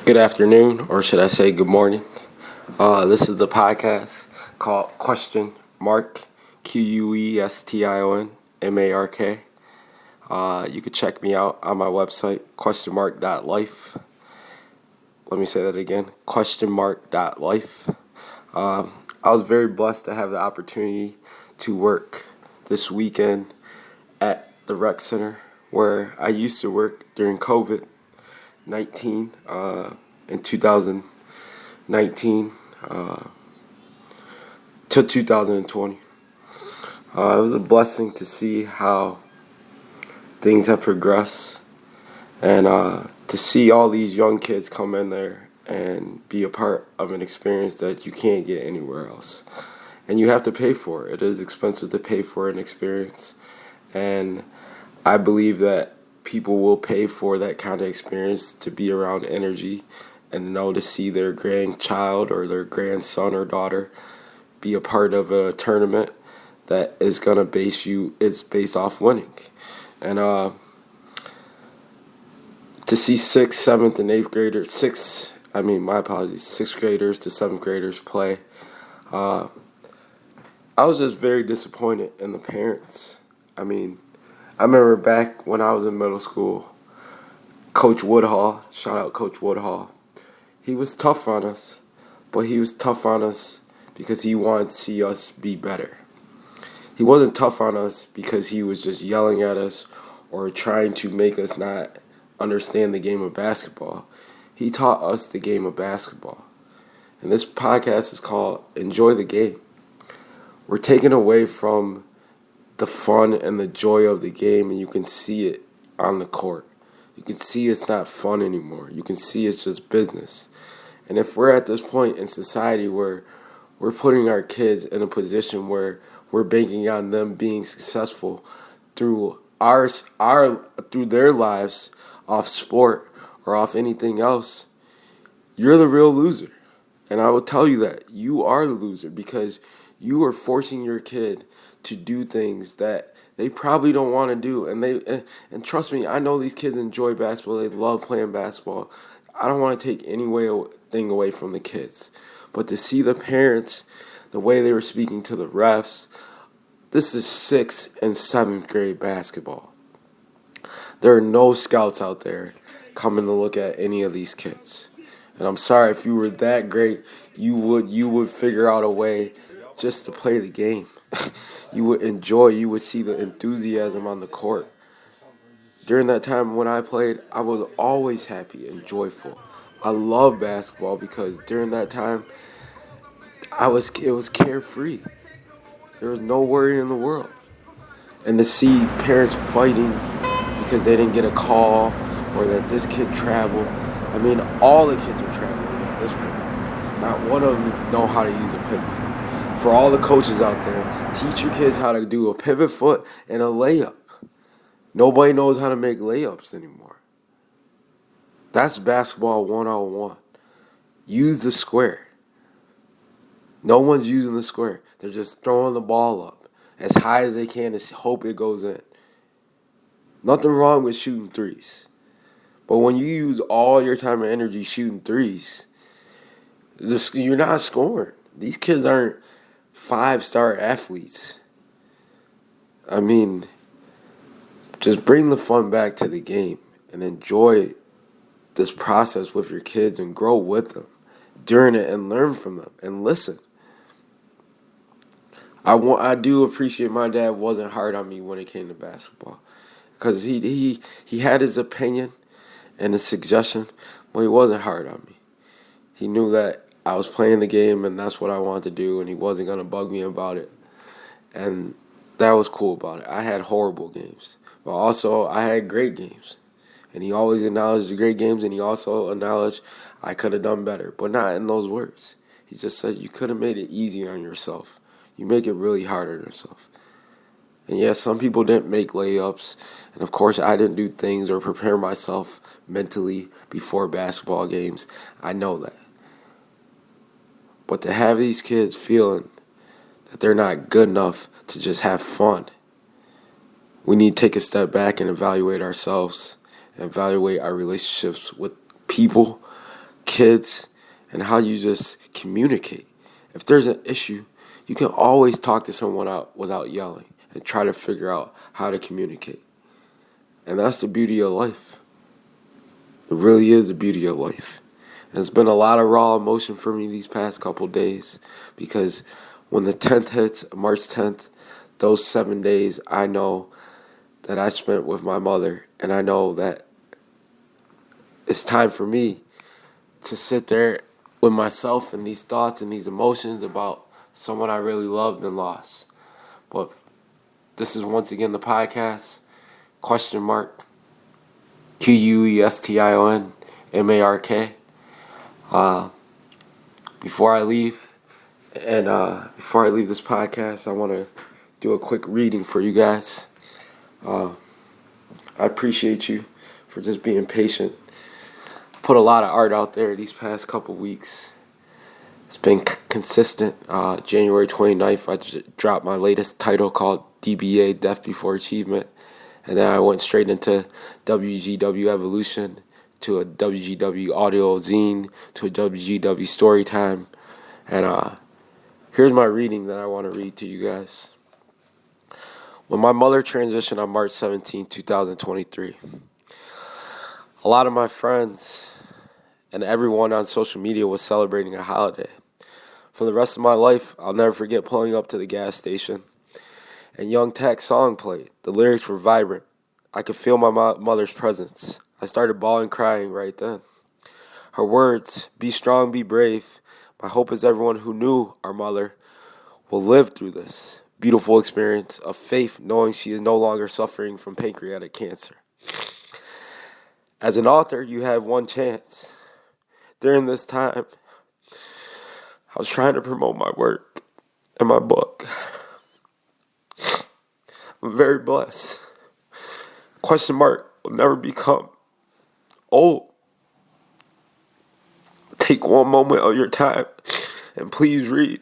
Good afternoon, or should I say good morning. This is the podcast called Question Mark, QUESTIONMARK. You can check me out on my website, questionmark.life. Let me say that again, questionmark.life. I was very blessed to have the opportunity to work this weekend at the rec center where I used to work during COVID-19 in 2019 to 2020. It was a blessing to see how things have progressed and to see all these young kids come in there and be a part of an experience that you can't get anywhere else. And you have to pay for it. It is expensive to pay for an experience. And I believe that people will pay for that kind of experience to be around energy and know to see their grandchild or their grandson or daughter be a part of a tournament that is going to it's based off winning. And to see 6th, 7th, and 8th graders, sixth graders to 7th graders play, I was just very disappointed in the parents. I remember back when I was in middle school, Coach Woodhall, shout out Coach Woodhall, he was tough on us, but he was tough on us because he wanted to see us be better. He wasn't tough on us because he was just yelling at us or trying to make us not understand the game of basketball. He taught us the game of basketball. And this podcast is called Enjoy the Game. We're taken away from the fun and the joy of the game, and you can see it on the court. You can see it's not fun anymore. You can see it's just business. And if we're at this point in society where we're putting our kids in a position where we're banking on them being successful through through their lives off sport or off anything else, you're the real loser. And I will tell you that you are the loser because you are forcing your kid to do things that they probably don't want to do. And trust me, I know these kids enjoy basketball. They love playing basketball. I don't want to take anything away from the kids. But to see the parents, the way they were speaking to the refs, this is 6th and 7th grade basketball. There are no scouts out there coming to look at any of these kids. And I'm sorry, if you were that great, you would figure out a way just to play the game. You would enjoy, you would see the enthusiasm on the court. During that time when I played, I was always happy and joyful. I love basketball because during that time, it was carefree. There was no worry in the world. And to see parents fighting because they didn't get a call or that this kid traveled. All the kids are traveling at this point. Not one of them know how to use a pivot foot. For all the coaches out there, teach your kids how to do a pivot foot and a layup. Nobody knows how to make layups anymore. That's basketball 101. Use the square. No one's using the square. They're just throwing the ball up as high as they can and hope it goes in. Nothing wrong with shooting threes. But when you use all your time and energy shooting threes, you're not scoring. These kids aren't 5-star athletes. Just bring the fun back to the game and enjoy this process with your kids and grow with them during it and learn from them and listen. I do appreciate my dad wasn't hard on me when it came to basketball because he had his opinion and his suggestion, but he wasn't hard on me. He knew that I was playing the game and that's what I wanted to do, and he wasn't going to bug me about it. And that was cool about it. I had horrible games, but also I had great games. And he always acknowledged the great games, and he also acknowledged I could have done better, but not in those words. He just said you could have made it easier on yourself. You make it really hard on yourself. And yes, some people didn't make layups, and of course I didn't do things or prepare myself mentally before basketball games. I know that. But to have these kids feeling that they're not good enough to just have fun, we need to take a step back and evaluate ourselves, and evaluate our relationships with people kids, and how you just communicate. If there's an issue, you can always talk to someone out without yelling and try to figure out how to communicate. And that's the beauty of life. It really is the beauty of life. And it's been a lot of raw emotion for me these past couple days because when the 10th hits, March 10th, those 7 days I know that I spent with my mother, and I know that it's time for me to sit there with myself and these thoughts and these emotions about someone I really loved and lost. But this is once again the podcast, question mark, QUESTIONMARK. Before I leave this podcast, I want to do a quick reading for you guys. I appreciate you for just being patient. Put a lot of art out there these past couple weeks. It's been consistent. January 29th, I dropped my latest title called DBA, Death Before Achievement. And then I went straight into WGW Evolution, to a WGW Audio Zine, to a WGW Storytime. And here's my reading that I want to read to you guys. When my mother transitioned on March 17, 2023, a lot of my friends and everyone on social media was celebrating a holiday. For the rest of my life, I'll never forget pulling up to the gas station and Young Tac's song played. The lyrics were vibrant. I could feel my mother's presence. I started bawling, crying right then. Her words, "Be strong, be brave. My hope is everyone who knew our mother will live through this beautiful experience of faith, knowing she is no longer suffering from pancreatic cancer." As an author, you have one chance. During this time, I was trying to promote my work and my book. I'm very blessed. Question mark will never become old. Take one moment of your time and please read.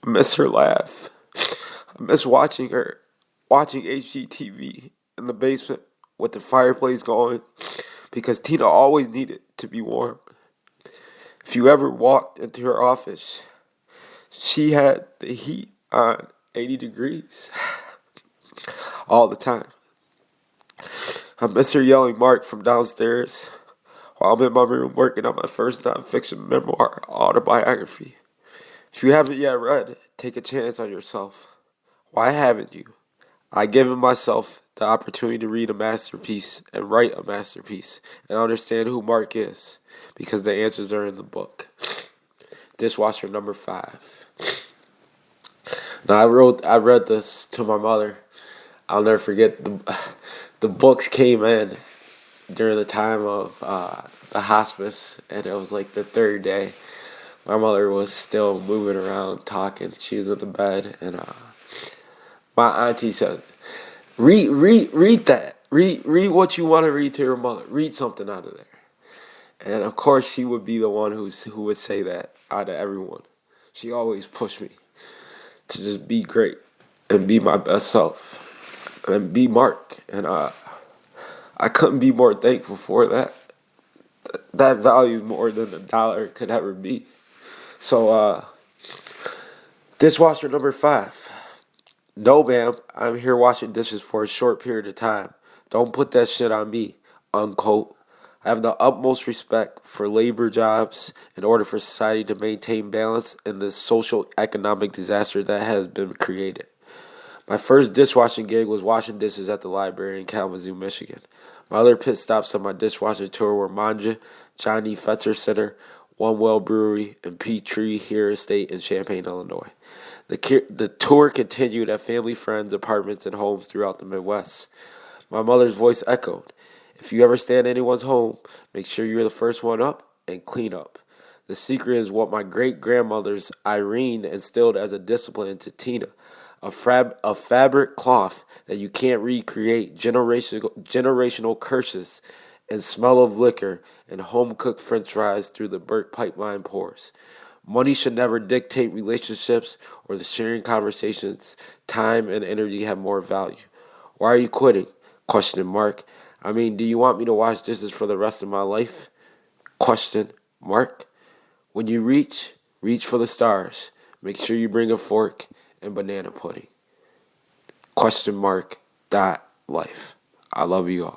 I miss her laugh. I miss watching HGTV in the basement with the fireplace going because Tina always needed to be warm. If you ever walked into her office, she had the heat on 80 degrees all the time. I miss her yelling Mark from downstairs while I'm in my room working on my first nonfiction memoir autobiography. If you haven't yet read, take a chance on yourself. Why haven't you? I've given myself the opportunity to read a masterpiece and write a masterpiece and understand who Mark is because the answers are in the book. Dishwasher number 5. Now I read this to my mother. I'll never forget the books came in during the time of the hospice, and it was like the third day. My mother was still moving around, talking. She was in the bed, and my auntie said, read that. Read what you want to read to your mother. Read something out of there. And of course, she would be the one who would say that out of everyone. She always pushed me to just be great and be my best self and be Mark. And I couldn't be more thankful for that. That valued more than $1 could ever be. So, dishwasher number 5. No, ma'am, I'm here washing dishes for a short period of time. Don't put that shit on me, unquote. I have the utmost respect for labor jobs in order for society to maintain balance in this social economic disaster that has been created. My first dishwashing gig was washing dishes at the library in Kalamazoo, Michigan. My other pit stops on my dishwasher tour were Manja, Johnny Fetzer Center, One Well Brewery, and Peachtree Here Estate in Champaign, Illinois. The tour continued at family, friends, apartments, and homes throughout the Midwest. My mother's voice echoed. If you ever stay in anyone's home, make sure you're the first one up and clean up. The secret is what my great-grandmother's Irene instilled as a discipline into Tina. A fabric cloth that you can't recreate, generational curses, and smell of liquor and home-cooked french fries through the Burke pipeline pours. Money should never dictate relationships or the sharing conversations. Time and energy have more value. Why are you quitting? Question mark. I mean, do you want me to wash dishes for the rest of my life? Question Mark, when you reach for the stars. Make sure you bring a fork and banana pudding. Question mark. Dot life. I love you all.